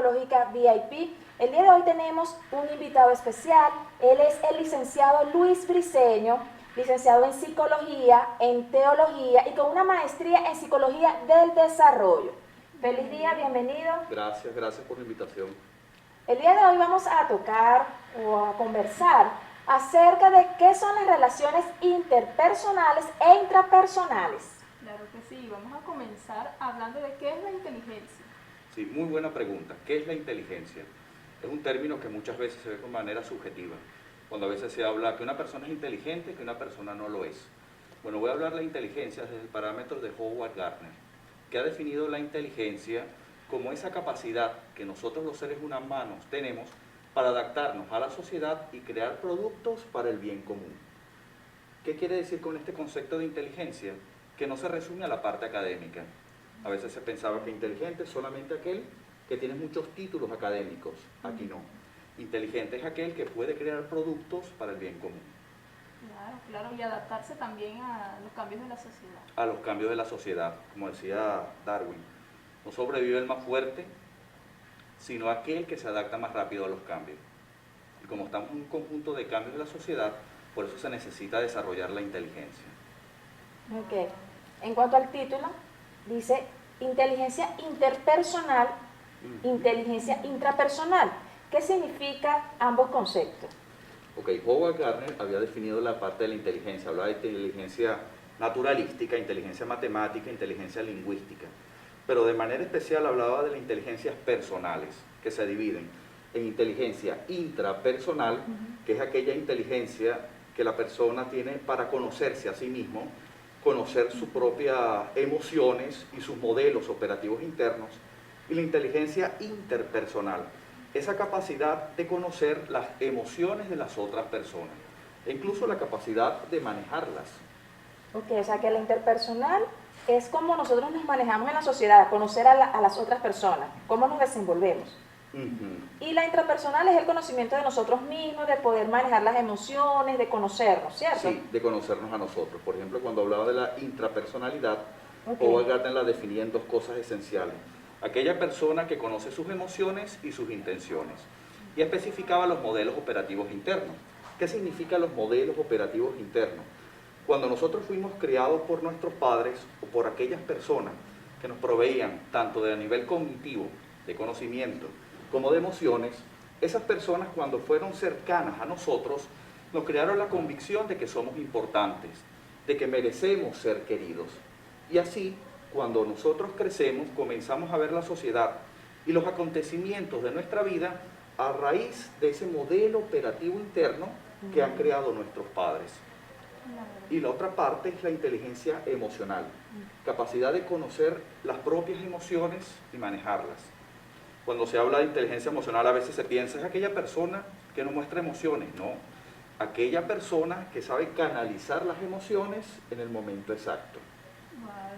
Psicológica VIP. El día de hoy tenemos un invitado especial. Él es el licenciado Luis Briceño, licenciado en Psicología, en Teología y con una maestría en Psicología del Desarrollo. Feliz día, bienvenido. Gracias por la invitación. El día de hoy vamos a tocar o a conversar acerca de qué son las relaciones interpersonales e intrapersonales. Claro que sí, vamos a comenzar hablando de qué es la inteligencia. Sí, muy buena pregunta. ¿Qué es la inteligencia? Es un término que muchas veces se ve de manera subjetiva, cuando a veces se habla que una persona es inteligente y que una persona no lo es. Bueno, voy a hablar de la inteligencia desde el parámetro de Howard Gardner, que ha definido la inteligencia como esa capacidad que nosotros los seres humanos tenemos para adaptarnos a la sociedad y crear productos para el bien común. ¿Qué quiere decir con este concepto de inteligencia? Que no se resume a la parte académica. A veces se pensaba que inteligente es solamente aquel que tiene muchos títulos académicos. Aquí no. Inteligente es aquel que puede crear productos para el bien común. Claro, y adaptarse también a los cambios de la sociedad. A los cambios de la sociedad, como decía Darwin. No sobrevive el más fuerte, sino aquel que se adapta más rápido a los cambios. Y como estamos en un conjunto de cambios de la sociedad, por eso se necesita desarrollar la inteligencia. Ok. En cuanto al título, dice inteligencia interpersonal, inteligencia intrapersonal. ¿Qué significa ambos conceptos? Ok, Howard Gardner había definido la parte de la inteligencia, hablaba de inteligencia naturalística, inteligencia matemática, inteligencia lingüística, pero de manera especial hablaba de las inteligencias personales, que se dividen en inteligencia intrapersonal, que es aquella inteligencia que la persona tiene para conocerse a sí mismo, conocer sus propias emociones y sus modelos operativos internos, y la inteligencia interpersonal, esa capacidad de conocer las emociones de las otras personas, e incluso la capacidad de manejarlas. Ok, o sea que la interpersonal es como nosotros nos manejamos en la sociedad, conocer a las otras personas, cómo nos desenvolvemos. Y la intrapersonal es el conocimiento de nosotros mismos, de poder manejar las emociones, de conocernos, ¿cierto? Sí, de conocernos a nosotros. Por ejemplo, cuando hablaba de la intrapersonalidad, Howard Gardner la definía en dos cosas esenciales. Aquella persona que conoce sus emociones y sus intenciones. Y especificaba los modelos operativos internos. ¿Qué significan los modelos operativos internos? Cuando nosotros fuimos criados por nuestros padres o por aquellas personas que nos proveían tanto de a nivel cognitivo, de conocimiento, como de emociones, esas personas cuando fueron cercanas a nosotros, nos crearon la convicción de que somos importantes, de que merecemos ser queridos. Y así, cuando nosotros crecemos, comenzamos a ver la sociedad y los acontecimientos de nuestra vida a raíz de ese modelo operativo interno que han creado nuestros padres. Y la otra parte es la inteligencia emocional, capacidad de conocer las propias emociones y manejarlas. Cuando se habla de inteligencia emocional a veces se piensa es aquella persona que no muestra emociones, no. Aquella persona que sabe canalizar las emociones en el momento exacto.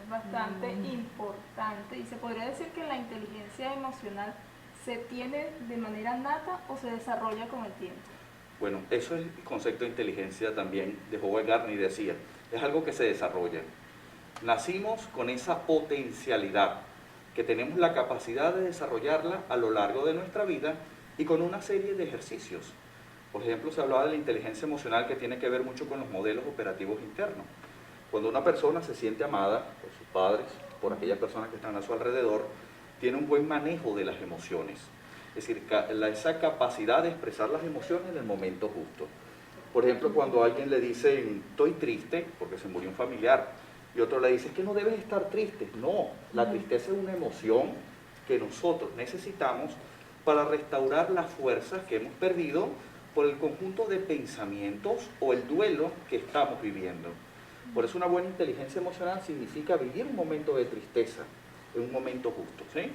Es bastante importante y se podría decir que la inteligencia emocional se tiene de manera nata o se desarrolla con el tiempo. Bueno, eso es el concepto de inteligencia también de Howard Gardner y decía, es algo que se desarrolla. Nacimos con esa potencialidad, que tenemos la capacidad de desarrollarla a lo largo de nuestra vida y con una serie de ejercicios. Por ejemplo, se hablaba de la inteligencia emocional que tiene que ver mucho con los modelos operativos internos. Cuando una persona se siente amada por sus padres, por aquellas personas que están a su alrededor, tiene un buen manejo de las emociones. Es decir, esa capacidad de expresar las emociones en el momento justo. Por ejemplo, cuando a alguien le dicen, estoy triste porque se murió un familiar, y otro le dice, es que no debes estar triste. No, la tristeza es una emoción que nosotros necesitamos para restaurar las fuerzas que hemos perdido por el conjunto de pensamientos o el duelo que estamos viviendo. Por eso una buena inteligencia emocional significa vivir un momento de tristeza en un momento justo, ¿sí?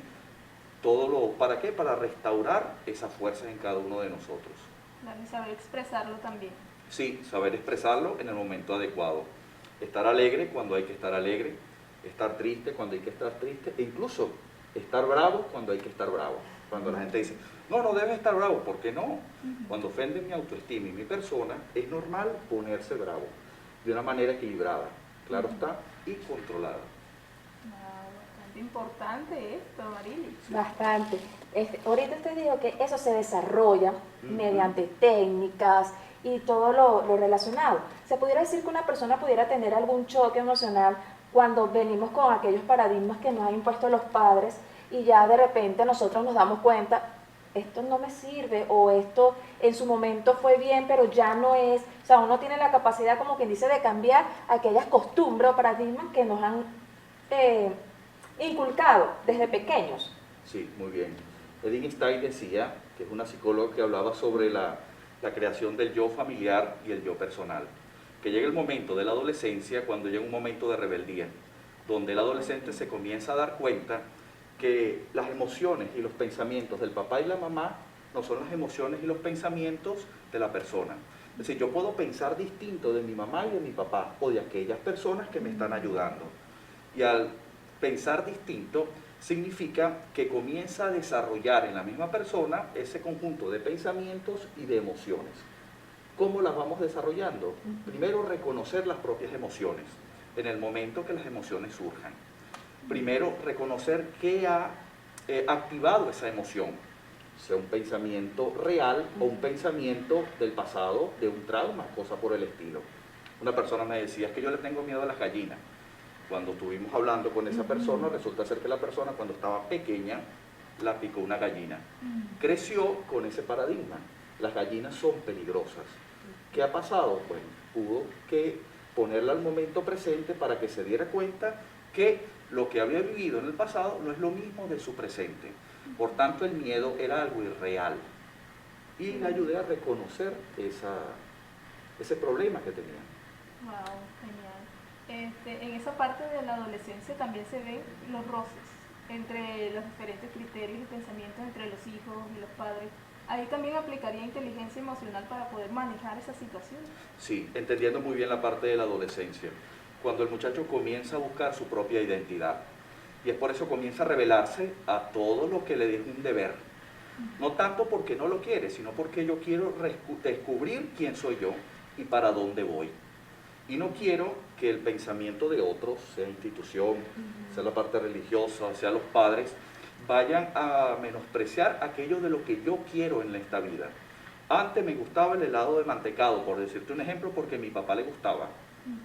¿Para qué? Para restaurar esas fuerzas en cada uno de nosotros. Claro, y saber expresarlo también. Sí, saber expresarlo en el momento adecuado. Estar alegre cuando hay que estar alegre, estar triste cuando hay que estar triste, e incluso estar bravo cuando hay que estar bravo. Cuando la gente dice, no debes estar bravo, ¿por qué no? Cuando ofenden mi autoestima y mi persona, es normal ponerse bravo, de una manera equilibrada, claro está, y controlada. Bastante importante esto, Marily. Bastante. Ahorita usted dijo que eso se desarrolla Ujú. mediante técnicas y todo lo relacionado. ¿Se pudiera decir que una persona pudiera tener algún choque emocional cuando venimos con aquellos paradigmas que nos han impuesto los padres y ya de repente nosotros nos damos cuenta, esto no me sirve o esto en su momento fue bien pero ya no es? O sea, uno tiene la capacidad, como quien dice, de cambiar aquellas costumbres o paradigmas que nos han eh, inculcado desde pequeños. Sí, muy bien. Edith Stein decía, que es una psicóloga que hablaba sobre la creación del yo familiar y el yo personal, que llega el momento de la adolescencia cuando llega un momento de rebeldía, donde el adolescente se comienza a dar cuenta que las emociones y los pensamientos del papá y la mamá no son las emociones y los pensamientos de la persona. Es decir, yo puedo pensar distinto de mi mamá y de mi papá o de aquellas personas que me están ayudando. Y al pensar distinto significa que comienza a desarrollar en la misma persona ese conjunto de pensamientos y de emociones. ¿Cómo las vamos desarrollando? Primero, reconocer las propias emociones en el momento que las emociones surjan. Primero, reconocer qué ha activado esa emoción, sea un pensamiento real o un pensamiento del pasado, de un trauma, cosa por el estilo. Una persona me decía, es que yo le tengo miedo a las gallinas. Cuando estuvimos hablando con esa persona, resulta ser que la persona cuando estaba pequeña la picó una gallina. Creció con ese paradigma. Las gallinas son peligrosas. ¿Qué ha pasado? Bueno, hubo que ponerla al momento presente para que se diera cuenta que lo que había vivido en el pasado no es lo mismo de su presente. Por tanto, el miedo era algo irreal. Y le ayudé a reconocer ese problema que tenía. Wow, genial. En esa parte de la adolescencia también se ven los roces entre los diferentes criterios y pensamientos entre los hijos y los padres. Ahí también aplicaría inteligencia emocional para poder manejar esa situación. Sí, entendiendo muy bien la parte de la adolescencia, cuando el muchacho comienza a buscar su propia identidad. Y es por eso comienza a revelarse a todo lo que le deja un deber. No tanto porque no lo quiere, sino porque yo quiero descubrir quién soy yo y para dónde voy. Y no quiero que el pensamiento de otros, sea institución, sea la parte religiosa, sea los padres, vayan a menospreciar aquello de lo que yo quiero en esta vida. Antes me gustaba el helado de mantecado, por decirte un ejemplo, porque a mi papá le gustaba,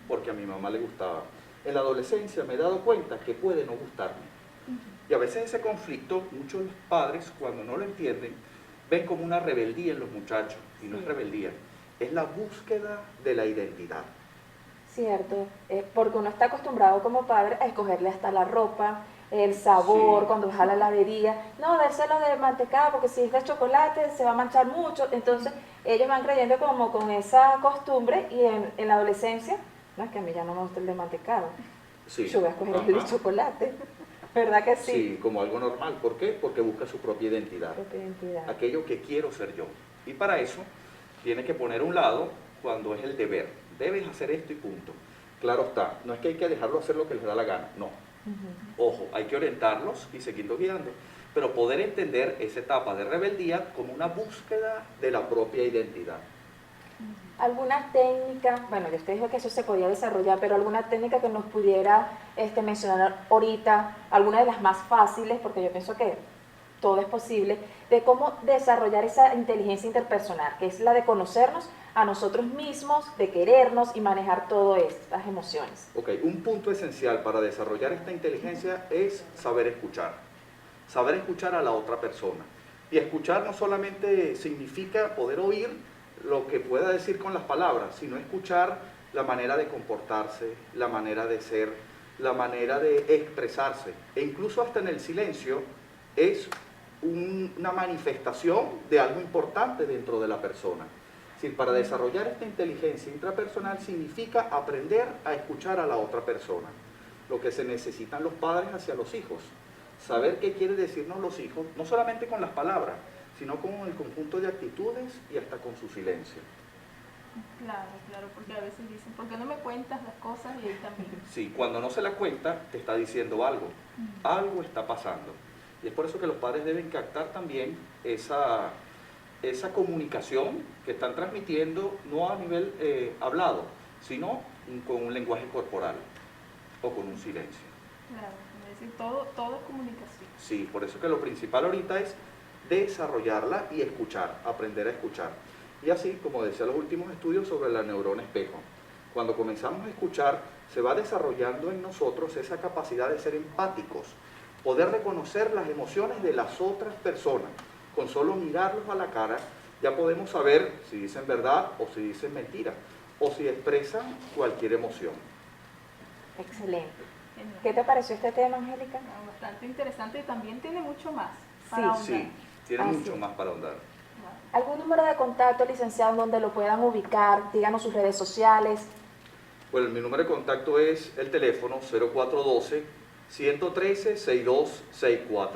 porque a mi mamá le gustaba. En la adolescencia me he dado cuenta que puede no gustarme. Y a veces ese conflicto, muchos padres, cuando no lo entienden, ven como una rebeldía en los muchachos. Y no es rebeldía, es la búsqueda de la identidad. Cierto, porque uno está acostumbrado como padre a escogerle hasta la ropa, el sabor, Sí. cuando vas a la heladería, no, dárselo de mantecado porque si es de chocolate se va a manchar mucho, entonces ellos van creyendo como con esa costumbre y en la adolescencia, no, es que a mí ya no me gusta el de mantecado, Sí. yo voy a escoger el de chocolate, ¿verdad que sí? Sí, como algo normal. ¿Por qué? Porque busca su propia identidad. Propia identidad. Aquello que quiero ser yo. Y para eso tiene que poner a un lado cuando es el deber. Debes hacer esto y punto. Claro está, no es que hay que dejarlo hacer lo que les da la gana, no. Ojo, hay que orientarlos y seguirlos guiando, pero poder entender esa etapa de rebeldía como una búsqueda de la propia identidad. ¿Alguna técnica, bueno, yo usted dijo que eso se podía desarrollar, pero alguna técnica que nos pudiera mencionar ahorita, alguna de las más fáciles, porque yo pienso que todo es posible, de cómo desarrollar esa inteligencia interpersonal, que es la de conocernos a nosotros mismos, de querernos y manejar todas estas emociones? Ok, un punto esencial para desarrollar esta inteligencia es saber escuchar a la otra persona. Y escuchar no solamente significa poder oír lo que pueda decir con las palabras, sino escuchar la manera de comportarse, la manera de ser, la manera de expresarse. E incluso hasta en el silencio es una manifestación de algo importante dentro de la persona. Es decir, para desarrollar esta inteligencia intrapersonal significa aprender a escuchar a la otra persona. Lo que se necesitan los padres hacia los hijos. Saber qué quiere decirnos los hijos, no solamente con las palabras, sino con el conjunto de actitudes y hasta con su silencio. Claro, porque a veces dicen, ¿por qué no me cuentas las cosas? Y ahí también. Sí, cuando no se la cuenta, te está diciendo algo. Algo está pasando. Y es por eso que los padres deben captar también esa comunicación que están transmitiendo, no a nivel hablado, sino con un lenguaje corporal o con un silencio. Claro, es decir, todo es comunicación. Sí, por eso que lo principal ahorita es desarrollarla y escuchar, aprender a escuchar. Y así, como decían los últimos estudios sobre la neurona espejo, cuando comenzamos a escuchar, se va desarrollando en nosotros esa capacidad de ser empáticos, poder reconocer las emociones de las otras personas. Con solo mirarlos a la cara, ya podemos saber si dicen verdad o si dicen mentira, o si expresan cualquier emoción. Excelente. Genial. ¿Qué te pareció este tema, Angélica? Ah, bastante interesante y también tiene mucho más Sí, para ahondar. Sí, tiene Así mucho es. más para ahondar. Claro. ¿Algún número de contacto, licenciado, en donde lo puedan ubicar? Díganos sus redes sociales. Bueno, mi número de contacto es el teléfono 0412-113-6264.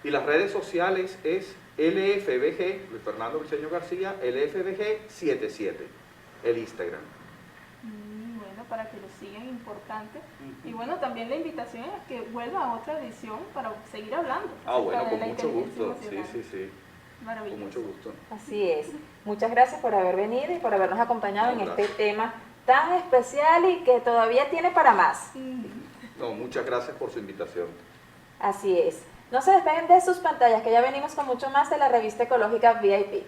Y las redes sociales es LFBG, Luis Fernando Briceño García, LFBG77, el Instagram. Bueno, para que lo sigan, importante. Y bueno, también la invitación es que vuelva a otra edición para seguir hablando. Ah, acerca bueno, de con la mucho inteligencia gusto. Sí, emocional. sí, sí. Maravilloso. Con mucho gusto. Así es. Muchas gracias por haber venido y por habernos acompañado en este Gracias. tema tan especial y que todavía tiene para más. No, muchas gracias por su invitación. Así es. No se despeguen de sus pantallas, que ya venimos con mucho más de la revista ecológica VIP.